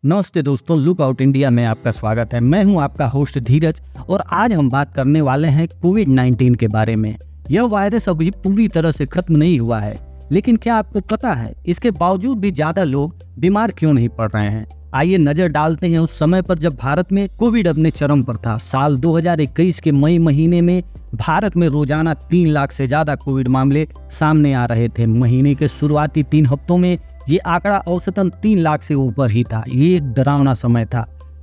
नमस्ते दोस्तों, look out India में आपका स्वागत है। मैं हूं आपका होस्ट धीरज और आज हम बात करने वाले हैं कोविड-19 के बारे में। यह वायरस अभी पूरी तरह से खत्म नहीं हुआ है, लेकिन क्या आपको पता है इसके बावजूद भी ज्यादा लोग बीमार क्यों नहीं पड़ रहे हैं? आइए नजर डालते हैं उस समय पर जब भारत में कोविड अपने चरम पर था। साल 2021 के मई महीने में भारत में रोजाना 3 लाख से ज्यादा कोविड मामले सामने आ रहे थे। महीने के शुरुआती 3 हफ्तों में ये आंकड़ा औसतन 3 लाख से ऊपर ही था। ये एक डरावना समय था।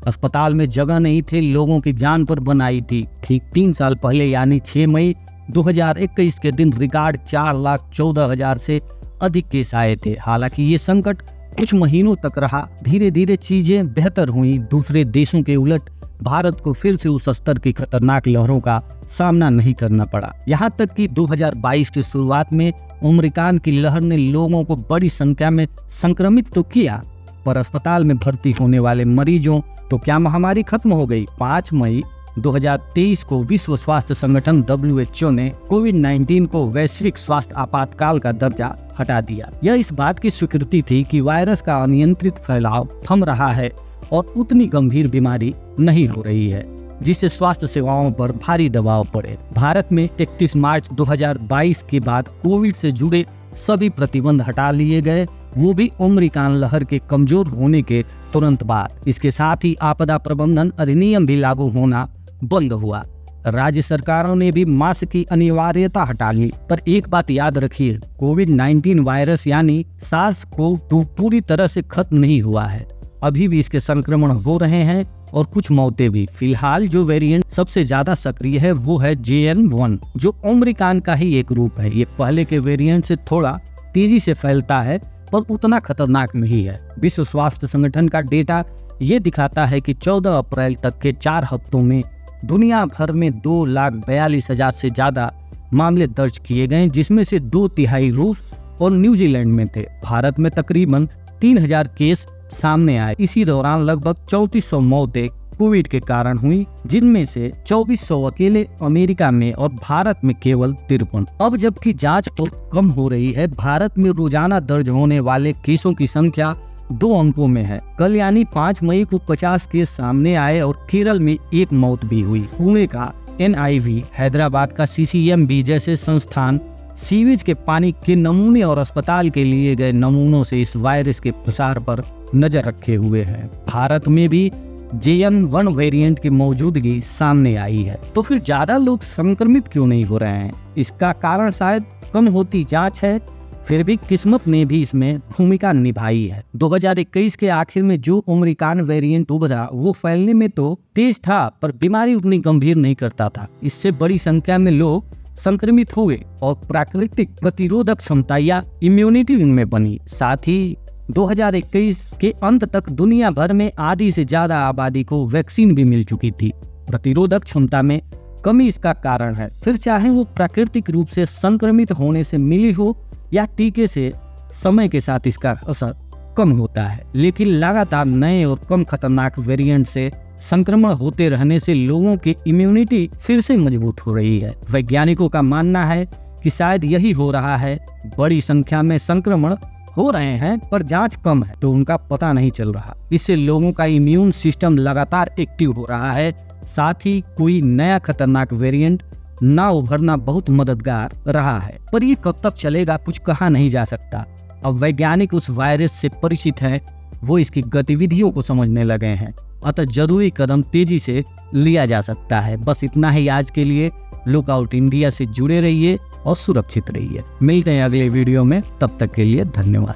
अस्पताल में जगह नहीं थे, लोगों की जान पर बन आई थी। ठीक 3 साल पहले यानी 6 मई 2021 के दिन रिकॉर्ड 4,14,000 से अधिक केस आए थे। हालांकि ये संकट कुछ महीनों तक रहा। धीरे धीरे चीजें बेहतर हुई। दूसरे देशों के उलट भारत को फिर से उस स्तर की खतरनाक लहरों का सामना नहीं करना पड़ा। यहाँ तक कि 2022 की शुरुआत में ओमिक्रॉन की लहर ने लोगों को बड़ी संख्या में संक्रमित तो किया, पर अस्पताल में भर्ती होने वाले मरीजों तो क्या महामारी खत्म हो गई? 5 मई 2023 को विश्व स्वास्थ्य संगठन WHO ने कोविड-19 को वैश्विक स्वास्थ्य आपातकाल का दर्जा हटा दिया। यह इस बात की स्वीकृति थी कि वायरस का अनियंत्रित फैलाव थम रहा है और उतनी गंभीर बीमारी नहीं हो रही है जिससे स्वास्थ्य सेवाओं पर भारी दबाव पड़े। भारत में 31 मार्च 2022 के बाद कोविड से जुड़े सभी प्रतिबंध हटा लिए गए, वो भी ओमिक्रॉन लहर के कमजोर होने के तुरंत बाद। इसके साथ ही आपदा प्रबंधन अधिनियम भी लागू होना बंद हुआ। राज्य सरकारों ने भी मास्क की अनिवार्यता हटा ली। पर एक बात याद रखिए, कोविड-19 वायरस यानी SARS-CoV-2 पूरी तरह से खत्म नहीं हुआ है। अभी भी इसके संक्रमण हो रहे हैं और कुछ मौतें भी। फिलहाल जो वेरिएंट सबसे ज्यादा सक्रिय है वो है JN.1, जो ओमिक्रॉन का ही एक रूप है। ये पहले के वेरिएंट से थोड़ा तेजी से फैलता है पर उतना खतरनाक नहीं है। विश्व स्वास्थ्य संगठन का डेटा ये दिखाता है कि 14 अप्रैल तक के 4 हफ्तों में दुनिया भर में 2,42,000 से ज्यादा मामले दर्ज किए गए, जिसमें से 2/3 रूस और न्यूजीलैंड में थे। भारत में तकरीबन 3,000 केस सामने आए। इसी दौरान लगभग 3400 मौतें कोविड के कारण हुई, जिनमें से 2400 अकेले अमेरिका में और भारत में केवल 53। अब जबकि जांच बहुत कम हो रही है, भारत में रोजाना दर्ज होने वाले केसों की संख्या 2 अंकों में है। कल यानी 5 मई को 50 केस सामने आए और केरल में 1 मौत भी हुई। पुणे का NIV, हैदराबाद का CCMB जैसे संस्थान सीवेज के पानी के नमूने और अस्पताल के लिए गए नमूनों से इस वायरस के प्रसार पर नजर रखे हुए हैं। भारत में भी JN.1 वेरिएंट की मौजूदगी सामने आई है। तो फिर ज्यादा लोग संक्रमित क्यों नहीं हो रहे हैं? इसका कारण शायद कम होती जांच है, फिर भी किस्मत ने भी इसमें भूमिका निभाई है। 2021 के आखिर में जो ओमिक्रॉन वेरिएंट उभरा वो फैलने में तो तेज था, पर बीमारी उतनी गंभीर नहीं करता था। इससे बड़ी संख्या में लोग संक्रमित हुए और प्राकृतिक प्रतिरोधक क्षमता या इम्यूनिटी उनमें बनी। साथ ही 2021 के अंत तक दुनिया भर में आधी से ज्यादा आबादी को वैक्सीन भी मिल चुकी थी। प्रतिरोधक क्षमता में कमी इसका कारण है। फिर चाहे वो प्राकृतिक रूप से संक्रमित होने से मिली हो या टीके से, समय के साथ इसका असर कम होता है। लेकिन लगातार नए और कम खतरनाक वेरिएंट से संक्रमण होते रहने से लोगों की इम्यूनिटी फिर से मजबूत हो रही है। वैज्ञानिकों का मानना है कि शायद यही हो रहा है। बड़ी संख्या में संक्रमण हो रहे हैं पर जांच कम है तो उनका पता नहीं चल रहा। इससे लोगों का इम्यून सिस्टम लगातार एक्टिव हो रहा है। साथ ही कोई नया खतरनाक वेरिएंट ना उभरना बहुत मददगार रहा है, पर ये कब तक चलेगा कुछ कहा नहीं जा सकता। अब वैज्ञानिक उस वायरस से परिचित हैं, वो इसकी गतिविधियों को समझने लगे हैं, अतः जरूरी कदम तेजी से लिया जा सकता है। बस इतना ही आज के लिए। लुक आउट इंडिया से जुड़े रहिए और सुरक्षित रहिए। मिलते हैं अगले वीडियो में, तब तक के लिए धन्यवाद।